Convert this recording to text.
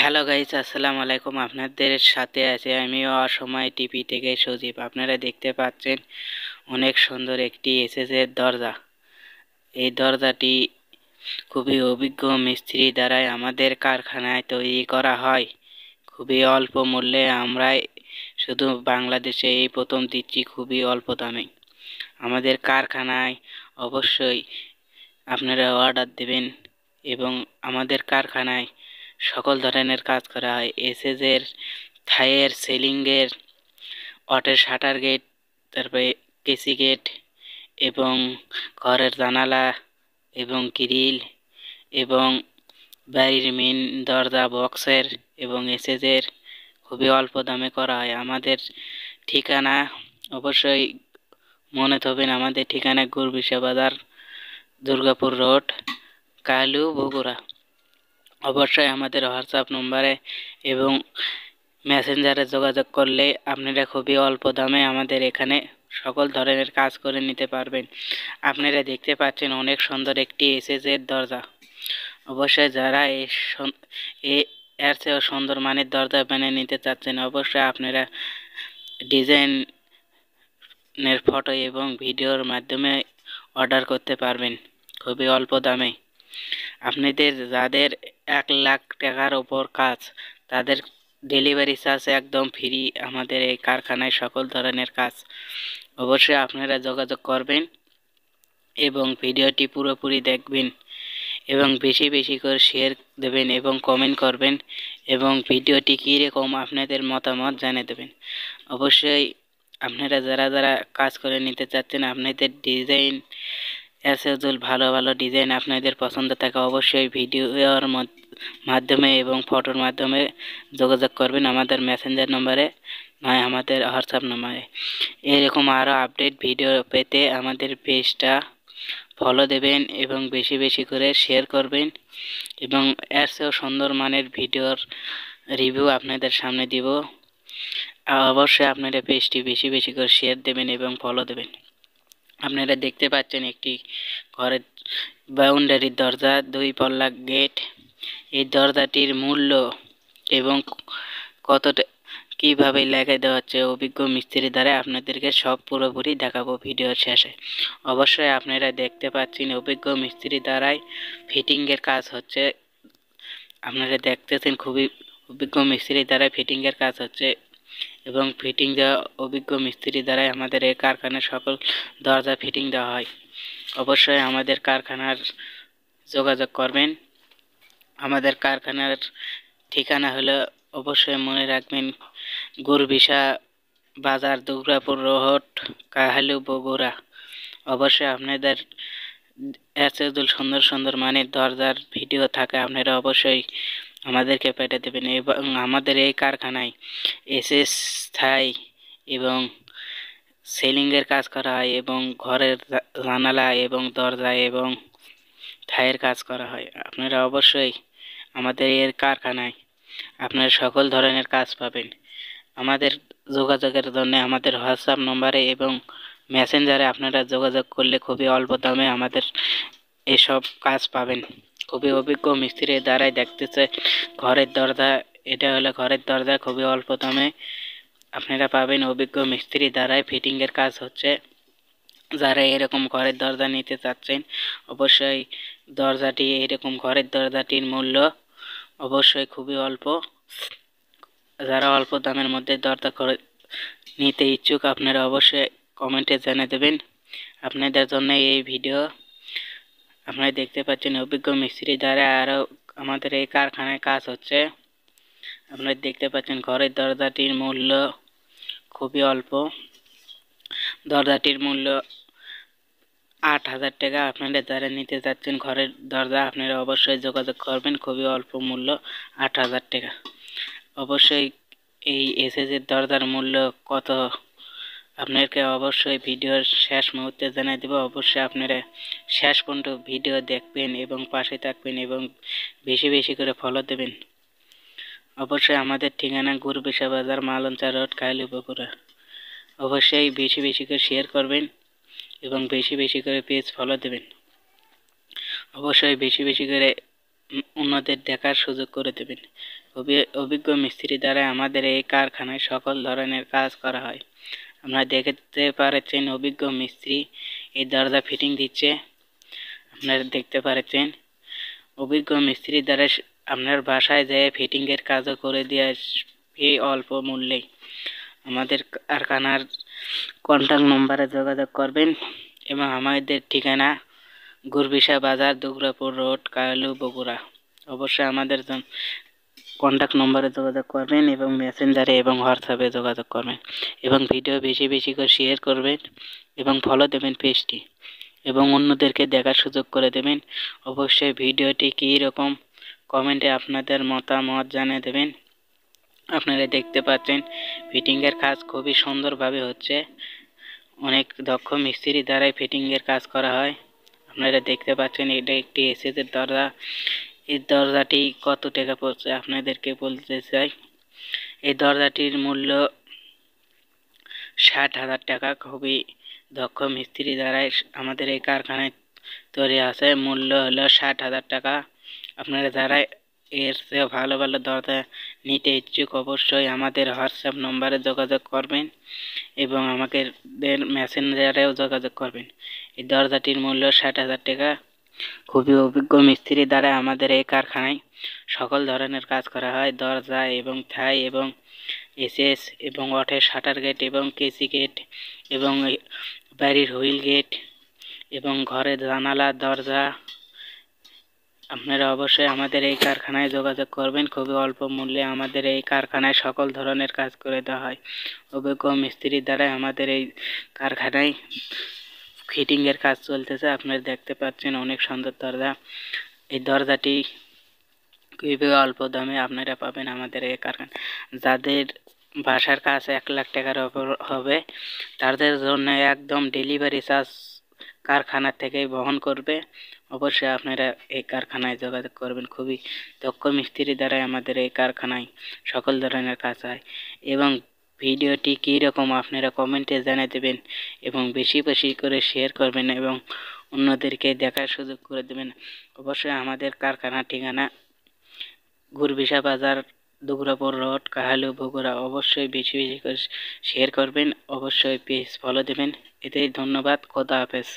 Hello guys, আসসালামু আলাইকুম। আপনাদের সাথে আছে আমি অসময় টিভি থেকে সজীব। আপনারা দেখতে পাচ্ছেন অনেক সুন্দর একটি এসএসের দরজা। এই দরজাটি খুবই অভিজ্ঞ মিস্ত্রি দ্বারাই আমাদের কারখানায় তৈরি করা হয়। খুবই অল্প মূল্যে আমরা শুধু বাংলাদেশে এই প্রথম দিচ্ছি, খুবই অল্প দামে। আমাদের কারখানায় অবশ্যই আপনারা অর্ডার দেবেন এবং আমাদের কারখানায় সকল ধরনের কাজ করা হয়। এসএসের থাইয়ের সিলিংয়ের অটের শাটার গেট, তারপরে কেসি গেট এবং ঘরের জানালা এবং গ্রিল এবং বাড়ির মেন দরজা বক্সের এবং এসএসের খুবই অল্প দামে করা হয়। আমাদের ঠিকানা অবশ্যই মনে থাকবেন, আমাদের ঠিকানা গুরবিশা বাজার, দুর্গাপুর রোড, কালু, বগুড়া। অবশ্যই আমাদের হোয়াটসঅ্যাপ নম্বরে এবং মেসেঞ্জারে যোগাযোগ করলে আপনারা খুবই অল্প দামে আমাদের এখানে সকল ধরনের কাজ করে নিতে পারবেন। আপনারা দেখতে পাচ্ছেন অনেক সুন্দর একটি এসএসের দরজা। অবশ্যই যারা এর চেয়েও সুন্দর মানের দরজা বানিয়ে নিতে চাচ্ছেন, অবশ্যই আপনারা ডিজাইনের ফটো এবং ভিডিওর মাধ্যমে অর্ডার করতে পারবেন খুবই অল্প দামে। আপনাদের যাদের 1,00,000 টাকার ওপর কাজ, তাদের ডেলিভারি চার্জ একদম ফ্রি। আমাদের এই কারখানায় সকল ধরনের কাজ। অবশ্যই আপনারা যোগাযোগ করবেন এবং ভিডিওটি পুরোপুরি দেখবেন এবং বেশি বেশি করে শেয়ার দেবেন এবং কমেন্ট করবেন এবং ভিডিওটি কীরকম আপনাদের মতামত জানিয়ে দেবেন। অবশ্যই আপনারা যারা যারা কাজ করে নিতে চাচ্ছেন, আপনাদের ডিজাইন ভালো ভালো ডিজাইন আপনাদের পছন্দ থাকে, অবশ্যই ভিডিওর মাধ্যমে এবং ফটোর মাধ্যমে যোগাযোগ করবেন আমাদের মেসেঞ্জার নম্বরে, নয় আমাদের হোয়াটসঅ্যাপ নম্বরে। এরকম আরও আপডেট ভিডিও পেতে আমাদের পেজটা ফলো দেবেন এবং বেশি বেশি করে শেয়ার করবেন এবং এর চেয়েও সুন্দর মানের ভিডিওর রিভিউ আপনাদের সামনে দিব। অবশ্যই আপনারা পেজটি বেশি বেশি করে শেয়ার দেবেন এবং ফলো দেবেন। আপনারা দেখতে পাচ্ছেন একটি ঘরের বাউন্ডারির দরজা, 2 পল্লা গেট। এই দরজাটির মূল্য এবং কতটা কিভাবে লাগাই দেওয়া হচ্ছে অভিজ্ঞ মিস্ত্রি দ্বারা আপনাদেরকে সব পুরোপুরি দেখাবো ভিডিওর শেষে। অবশ্যই আপনারা দেখতে পাচ্ছেন অভিজ্ঞ মিস্ত্রি দ্বারাই ফিটিংয়ের কাজ হচ্ছে। আপনারা দেখতেছেন খুবই অভিজ্ঞ মিস্ত্রি দ্বারা ফিটিংয়ের কাজ হচ্ছে এবং ফিটিং দেওয়া অভিজ্ঞ মিস্ত্রি দ্বারাই আমাদের এই কারখানার সকল দরজা ফিটিং দেওয়া হয়। অবশ্যই আমাদের কারখানার যোগাযোগ করবেন। আমাদের কারখানার ঠিকানা হলো, অবশ্যই মনে রাখবেন, গুরবিশা বাজার, দুর্গাপুর রোড, কাহালু, বগুড়া। অবশ্যই আপনাদের এত সুন্দর সুন্দর মানের দরজার ভিডিও থাকে, আপনারা অবশ্যই আমাদেরকে পেটে দেবেন এবং আমাদের এই কারখানায় এসএস থাই এবং সিলিংয়ের কাজ করা হয় এবং ঘরের জানালা এবং দরজা এবং থাইয়ের কাজ করা হয়। আপনারা অবশ্যই আমাদের এর কারখানায় আপনারা সকল ধরনের কাজ পাবেন। আমাদের যোগাযোগের জন্য আমাদের হোয়াটসঅ্যাপ নম্বরে এবং মেসেঞ্জারে আপনারা যোগাযোগ করলে খুবই অল্প দামে আমাদের এসব কাজ পাবেন। খুবই অভিজ্ঞ মিস্ত্রির দ্বারাই দেখতেছে ঘরের দরজা। এটা হলো ঘরের দরজা, খুবই অল্প দামে আপনারা পাবেন অভিজ্ঞ মিস্ত্রি দ্বারাই ফিটিংয়ের কাজ হচ্ছে। যারা এরকম ঘরের দরজা নিতে চাচ্ছেন, অবশ্যই দরজাটি এরকম ঘরের দরজাটির মূল্য অবশ্যই খুবই অল্প। যারা অল্প দামের মধ্যে দরজা নিতে ইচ্ছুক, আপনারা অবশ্যই কমেন্টে জানিয়ে দেবেন। আপনাদের জন্য এই ভিডিও। আপনারা দেখতে পাচ্ছেন অভিজ্ঞ মিস্ত্রি দ্বারা আরও আমাদের এই কারখানায় কাজ হচ্ছে। আপনারা দেখতে পাচ্ছেন ঘরের দরজাটির মূল্য খুবই অল্প। দরজাটির মূল্য 8,000 টাকা। আপনারা যারা নিতে চাচ্ছেন ঘরের দরজা, আপনারা অবশ্যই যোগাযোগ করবেন। খুবই অল্প মূল্য, 8,000 টাকা। অবশ্যই এই এসএসের দরজার মূল্য কত আপনাকে অবশ্যই ভিডিওর শেষ মুহূর্তে জানিয়ে দেব। অবশ্যই আপনারা শেষ পর্যন্ত ভিডিও দেখবেন এবং পাশে থাকবেন এবং বেশি বেশি করে ফলো দেবেন। অবশ্যই আমাদের ঠিকানা গুরবিশা বাজার, মালঞ্চা রোড, কাইলি, বগুড়া। অবশ্যই বেশি বেশি করে শেয়ার করবেন এবং বেশি বেশি করে পেজ ফলো দেবেন। অবশ্যই বেশি বেশি করে অন্যদের দেখার সুযোগ করে দেবেন। অভিজ্ঞ মিস্ত্রি দ্বারা আমাদের এই কারখানায় সকল ধরনের কাজ করা হয়। আপনারা দেখতে পাচ্ছেন অভিজ্ঞ মিস্ত্রি এই দরজা ফিটিং দিচ্ছে। আপনারা দেখতে পাচ্ছেন অভিজ্ঞ মিস্ত্রি দ্বারা আপনার বাসায় যেয়ে ফিটিং এর কাজও করে দিয়ে এই অল্প মূল্যে। আমাদের কারখানার কন্টাক্ট নম্বরে যোগাযোগ করবেন এবং আমাদের ঠিকানা গুরবিশা বাজার, দুগরাপুর রোড, কায়ালু, বগুড়া। অবশ্যই আমাদের কন্টাক্ট নম্বরে যোগাযোগ করবেন এবং মেসেঞ্জারে এবং হোয়াটসঅ্যাপে যোগাযোগ করবেন এবং ভিডিও বেশি বেশি করে শেয়ার করবেন এবং ফলো দেবেন পেজটি এবং অন্যদেরকে দেখার সুযোগ করে দেবেন। অবশ্যই ভিডিওটি কী রকম কমেন্টে আপনাদের মতামত জানিয়ে দেবেন। আপনারা দেখতে পাচ্ছেন ফিটিংয়ের কাজ খুবই সুন্দরভাবে হচ্ছে। অনেক দক্ষ মিস্ত্রি দ্বারাই ফিটিংয়ের কাজ করা হয়। আপনারা দেখতে পাচ্ছেন এটা একটি এসএসের দরজা। এই দরজাটি কত টাকা পড়ছে আপনাদেরকে বলতে চাই। এই দরজাটির মূল্য 60,000 টাকা। খুবই দক্ষ মিস্ত্রি দ্বারাই আমাদের এই কারখানায় তৈরি আছে। মূল্য হলো 60,000 টাকা। আপনারা যারা এর চেয়ে ভালো ভালো দরজা নিতে ইচ্ছুক অবশ্যই আমাদের হোয়াটসঅ্যাপ নম্বরে যোগাযোগ করবেন এবং আমাদের মেসেঞ্জারেও যোগাযোগ করবেন। এই দরজাটির মূল্য 60,000 টাকা। খুবই অভিজ্ঞ মিস্ত্রি দ্বারা আমাদের এই কারখানায় সকল ধরনের কাজ করা হয়। দরজা এবং থাই এবং এসএস এবং অঠের শাটার গেট এবং কেসি গেট এবং বাড়ির হুইল গেট এবং ঘরের জানালা দরজা। আপনারা অবশ্যই আমাদের এই কারখানায় যোগাযোগ করবেন। খুবই অল্প মূল্যে আমাদের এই কারখানায় সকল ধরনের কাজ করে দেওয়া হয়। অভিজ্ঞ মিস্ত্রি দ্বারা আমাদের এই কারখানায় ফিটিংয়ের কাজ চলতেছে। আপনারা দেখতে পাচ্ছেন অনেক সুন্দর দরজা। এই দরজাটি খুবই অল্প দামে আপনারা পাবেন আমাদের এই কারখানা। যাদের বাসার কাজ 1 লাখ টাকার উপর হবে তাদের জন্য একদম ডেলিভারি চার্জ কারখানা থেকেই বহন করবে। অবশ্যই আপনারা এই কারখানায় যোগাযোগ করবেন। খুবই দক্ষ মিস্ত্রি দ্বারাই আমাদের এই কারখানায় সকল ধরনের কাজ হয় এবং ভিডিওটি কী রকম আপনারা কমেন্টে জানিয়ে দেবেন এবং বেশি বেশি করে শেয়ার করবেন এবং অন্যদেরকে দেখার সুযোগ করে দেবেন। অবশ্যই আমাদের কারখানার ঠিকানা গুরবিশা বাজার, দুগরাপুর রোড, কাহালু, বগুড়া। অবশ্যই বেশি বেশি করে শেয়ার করবেন। অবশ্যই পেজ ফলো দেবেন। এতেই ধন্যবাদ। খোদা হাফেজ।